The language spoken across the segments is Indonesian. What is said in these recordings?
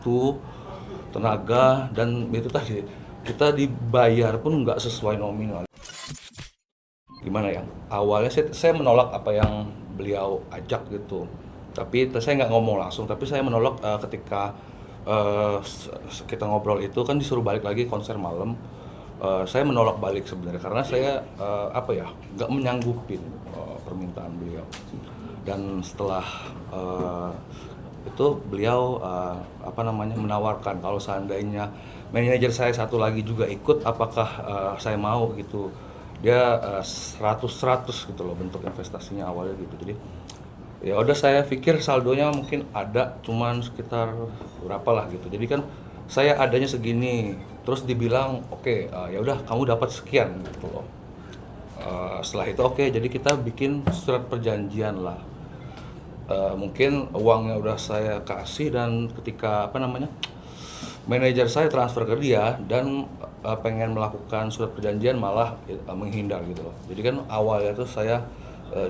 waktu, tenaga, dan itu tadi kita dibayar pun nggak sesuai nominal. Gimana ya? Awalnya saya menolak apa yang beliau ajak gitu. Tapi saya nggak ngomong langsung, tapi saya menolak ketika kita ngobrol itu kan disuruh balik lagi konser malam. Saya menolak balik sebenarnya karena saya apa ya nggak menyanggupin permintaan beliau. Dan setelah itu beliau apa namanya menawarkan kalau seandainya manajer saya satu lagi juga ikut, apakah saya mau gitu. Dia 100 gitu loh bentuk investasinya awalnya gitu. Jadi ya udah, saya pikir saldonya mungkin ada cuman sekitar berapa lah gitu. Jadi kan saya adanya segini, terus dibilang oke, ya udah kamu dapat sekian gitu loh. Setelah itu oke, jadi kita bikin surat perjanjian lah. Mungkin uangnya udah saya kasih, dan ketika apa namanya manajer saya transfer ke dia dan pengen melakukan surat perjanjian malah menghindar gitu loh. Jadi kan awalnya tuh saya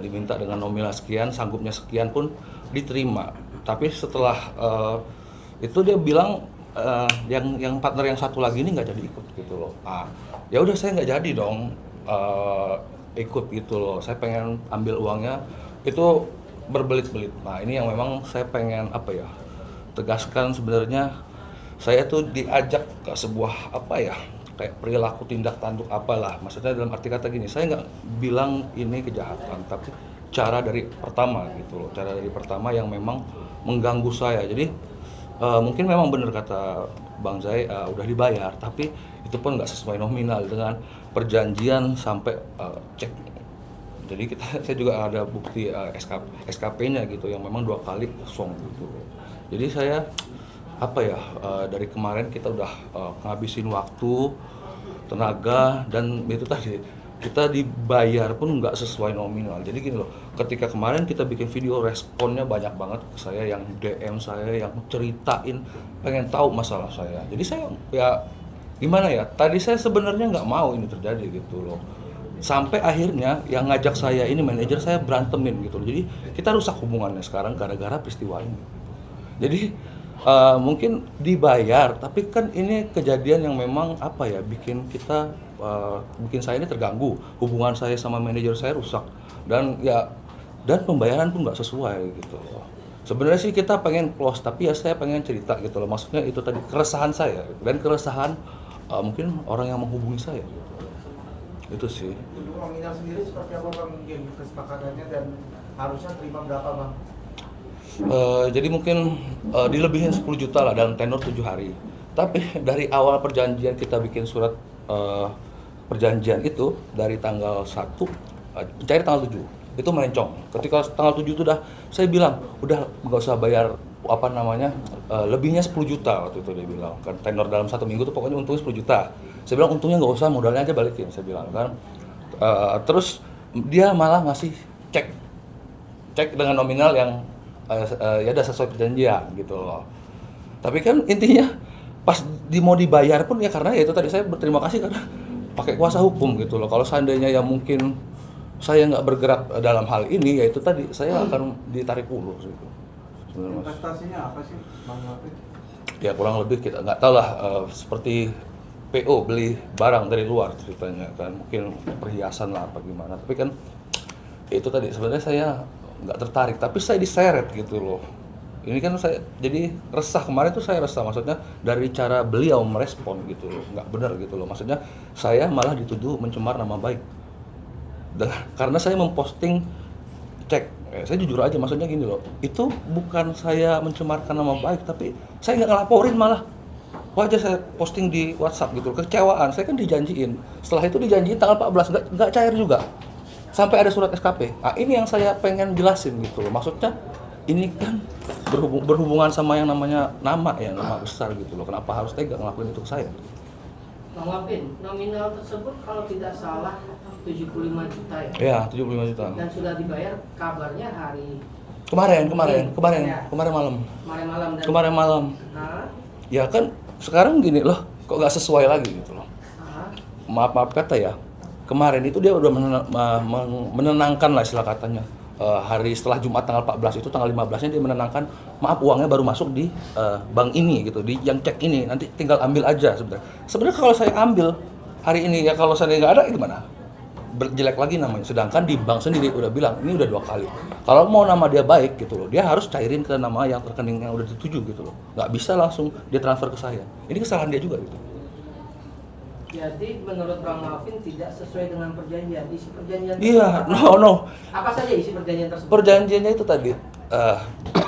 diminta dengan nominal sekian, sanggupnya sekian pun diterima. Tapi setelah itu dia bilang yang partner yang satu lagi ini nggak jadi ikut gitu loh. Ya udah, saya nggak jadi dong ikut gitu loh. Saya pengen ambil uangnya itu berbelit-belit. Nah, ini yang memang saya pengen apa ya tegaskan sebenarnya. Saya tuh diajak ke sebuah apa ya kayak perilaku tindak tanduk apalah, maksudnya dalam arti kata gini, saya nggak bilang ini kejahatan, tapi cara dari pertama gitu loh, cara dari pertama yang memang mengganggu saya. Jadi mungkin memang benar kata Bang Zai, udah dibayar, tapi itu pun nggak sesuai nominal dengan perjanjian sampai cek. Jadi saya juga ada bukti SKP-nya gitu yang memang 2 kali kosong gitu. Jadi saya apa ya dari kemarin kita udah ngabisin waktu, tenaga, dan itu tadi kita dibayar pun nggak sesuai nominal. Jadi gini loh, ketika kemarin kita bikin video, responnya banyak banget ke saya, yang DM saya, yang ceritain pengen tahu masalah saya. Jadi saya ya gimana ya, tadi saya sebenarnya nggak mau ini terjadi gitu loh. Sampai akhirnya yang ngajak saya ini manajer saya berantemin gitu loh. Jadi kita rusak hubungannya sekarang gara-gara peristiwa ini. Jadi mungkin dibayar, tapi kan ini kejadian yang memang apa ya bikin kita bikin saya ini terganggu, hubungan saya sama manajer saya rusak, dan pembayaran pun nggak sesuai gitu loh. Sebenarnya sih kita pengen close, tapi ya saya pengen cerita gitu loh, maksudnya itu tadi keresahan saya dan keresahan mungkin orang yang menghubungi saya gitu. Itu sih. Untuk nominal sendiri seperti apa Bang, mungkin kesepakatannya, dan harusnya terima berapa Bang? Jadi mungkin dilebihin 10 juta lah dalam tenor 7 hari. Tapi dari awal perjanjian kita bikin surat perjanjian itu dari tanggal 1, cair tanggal 7. Itu melencong. Ketika tanggal 7 itu saya bilang, udah nggak usah bayar apa namanya, lebihnya 10 juta waktu itu dia bilang. Kan tenor dalam 1 minggu tuh pokoknya untungnya 10 juta. Saya bilang untungnya nggak usah, modalnya aja balikin, saya bilang kan. Terus dia malah ngasih cek dengan nominal yang ya udah sesuai perjanjian gitu loh. Tapi kan intinya pas mau dibayar pun ya karena ya itu tadi saya berterima kasih karena pakai kuasa hukum gitu loh. Kalau seandainya ya mungkin saya nggak bergerak dalam hal ini, ya itu tadi saya akan ditarik ulur gitu. Investasinya apa sih Bang Hafid? Ya kurang lebih kita nggak tahu lah, seperti PO beli barang dari luar ceritanya kan, mungkin perhiasan lah apa gimana. Tapi kan itu tadi sebenarnya saya nggak tertarik, tapi saya diseret gitu loh. Ini kan saya jadi resah, kemarin tuh saya resah, maksudnya dari cara beliau merespon gitu loh, nggak benar gitu loh. Maksudnya saya malah dituduh mencemar nama baik. Dan karena saya memposting cek, saya jujur aja, maksudnya gini loh, itu bukan saya mencemarkan nama baik, tapi saya nggak ngelaporin malah. Wajar saya posting di WhatsApp gitu, kecewaan. Saya kan dijanjiin, setelah itu dijanjiin tanggal 14, nggak cair juga. Sampai ada surat SKP. Nah, ini yang saya pengen jelasin gitu loh. Maksudnya ini kan berhubungan sama yang namanya nama besar gitu loh. Kenapa harus tega ngelakuin itu ke saya? Bang Wapin, nominal tersebut kalau tidak salah 75 juta ya? Iya, 75 juta. Dan sudah dibayar kabarnya hari Kemarin Ya. malam. Kemarin malam. Kemarin malam. Ya kan sekarang gini loh, kok nggak sesuai lagi gitu loh. Maaf kata ya. Kemarin itu dia udah menenangkan lah istilah katanya. hari setelah Jumat tanggal 14 itu tanggal 15-nya dia menenangkan, maaf uangnya baru masuk di bank ini gitu, di yang cek ini, nanti tinggal ambil aja sebenarnya. Sebenarnya kalau saya ambil hari ini ya, kalau saya nggak ada gimana? Jelek lagi namanya. Sedangkan di bank sendiri udah bilang ini udah 2 kali. Kalau mau nama dia baik gitu loh, dia harus cairin ke nama yang rekening yang udah dituju gitu loh. Nggak bisa langsung dia transfer ke saya. Ini kesalahan dia juga gitu. Jadi menurut Bang Alvin tidak sesuai dengan perjanjian. Isi perjanjian Iya, tersebut no. apa saja isi perjanjian tersebut? Perjanjiannya itu tadi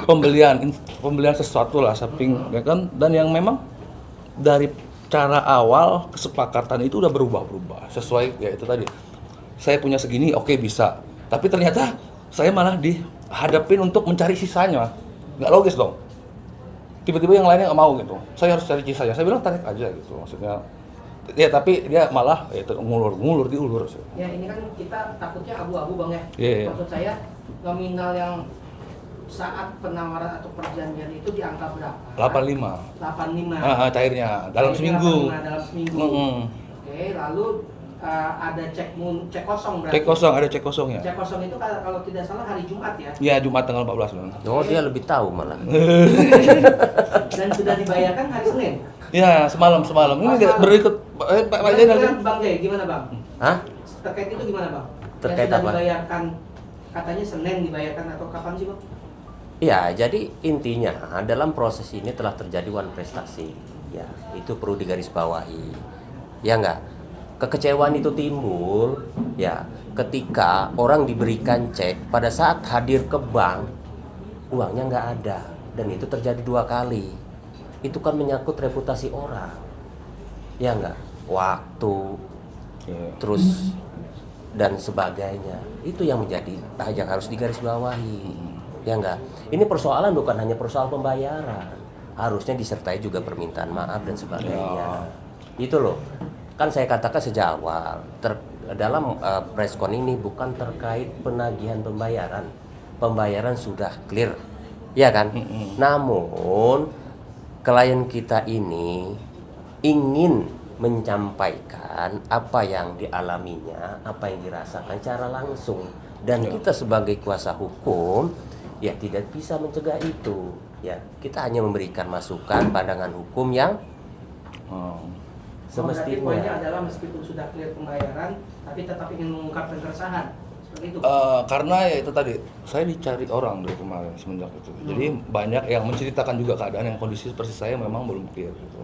pembelian sesuatu lah, shopping ya kan, dan yang memang dari cara awal kesepakatan itu udah berubah-ubah sesuai ya itu tadi. Saya punya segini, oke bisa. Tapi ternyata saya malah dihadapin untuk mencari sisanya. Nggak logis dong. Tiba-tiba yang lainnya nggak mau gitu. Saya harus cari sisanya. Saya bilang tarik aja gitu. Maksudnya ya, tapi dia malah ya, itu ngulur diulur. Ya ini kan kita takutnya abu-abu Bang ya. Iya. Maksud saya nominal yang saat penawaran atau perjanjian itu di angka berapa? 85. 85. Cairnya dalam seminggu. Dalam seminggu. Oke, lalu ada cek kosong berarti. Cek kosong, ada cek kosongnya. Cek kosong itu kalau tidak salah hari Jumat ya. Iya, Jumat tanggal 14 Bang. Oh, dia lebih tahu malah. Dan sudah dibayarkan hari Senin. Iya, semalam. Ini Semalam. berikut Pak Jai nanti. Bang Jai, gimana Bang? Hah? Terkait itu gimana Bang? Terkait yang sudah apa? dibayarkan, katanya Senin dibayarkan atau kapan sih Bang? Ya, jadi intinya dalam proses ini telah terjadi one prestasi. Ya, itu perlu digarisbawahi. Ya enggak? Kekecewaan itu timbul ya ketika orang diberikan cek pada saat hadir ke bank uangnya nggak ada, dan itu terjadi 2 kali. Itu kan menyangkut reputasi orang. Ya enggak? Waktu terus dan sebagainya. Itu yang menjadi yang harus digarisbawahi. Ya enggak? Ini persoalan bukan hanya persoal pembayaran. Harusnya disertai juga permintaan maaf dan sebagainya. Itu loh. Kan saya katakan sejak awal dalam preskon ini bukan terkait penagihan pembayaran. Pembayaran sudah clear. Ya kan? Namun klien kita ini ingin menyampaikan apa yang dialaminya, apa yang dirasakan secara langsung, dan kita sebagai kuasa hukum ya tidak bisa mencegah itu. Ya, kita hanya memberikan masukan pandangan hukum yang Berarti poinnya semestinya. adalah meskipun sudah clear pembayaran, tapi tetap ingin mengungkapkan keresahan. Seperti itu. Karena ya itu tadi, saya dicari orang dari kemarin semenjak itu. Jadi banyak yang menceritakan juga keadaan yang kondisi seperti saya memang belum clear gitu.